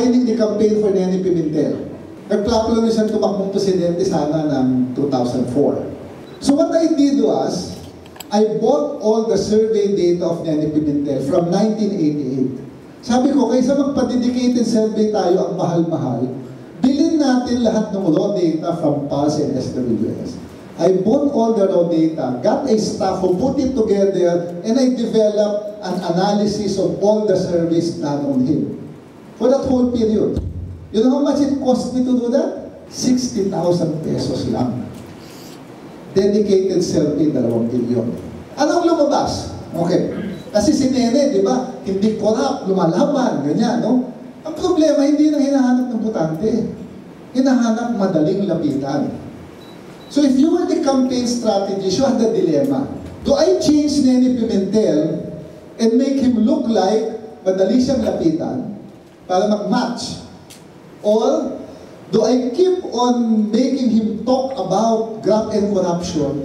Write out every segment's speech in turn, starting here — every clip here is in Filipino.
defining the campaign for Neni Pimentel. Nagplano lang siya tumakbong presidente sana ng 2004. So what I did was, I bought all the survey data of Neni Pimentel from 1988. Sabi ko, kaysa magpa-dedicated survey tayo ang mahal-mahal, bilhin natin lahat ng raw data from PALS and SWS. I bought all the raw data, got a staff who put it together, and I developed an analysis of all the surveys done on him for that whole period. You know how much it cost me to do that? 60,000 pesos lang. Dedicated survey, 2 billion. Anong lumabas? Okay. Kasi si Nene, di ba, hindi corrupt, lumalaban, ganyan, no? Ang problema, hindi na hinahanap ng botante. Hinahanap madaling lapitan. So if you were the campaign strategist, you had the dilemma. Do I change Nene Pimentel and make him look like madali siyang lapitan para mag-match? Or do I keep on making him talk about graft and corruption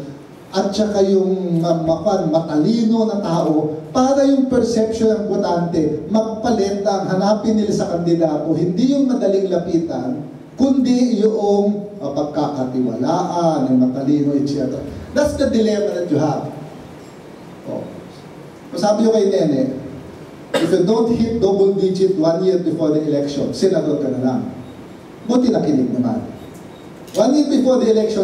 at saka yung matalino na tao para yung perception ng botante magpalit ang hanapin nila sa kandidato, hindi yung madaling lapitan, kundi yung pagkakatiwalaan, yung matalino, etc. That's the dilemma that you have. Oh. Sabi ko kay Nene, if you don't hit double digit 1 year before the election, senador ka na lang. Buti nakinig naman. 1 year before the election,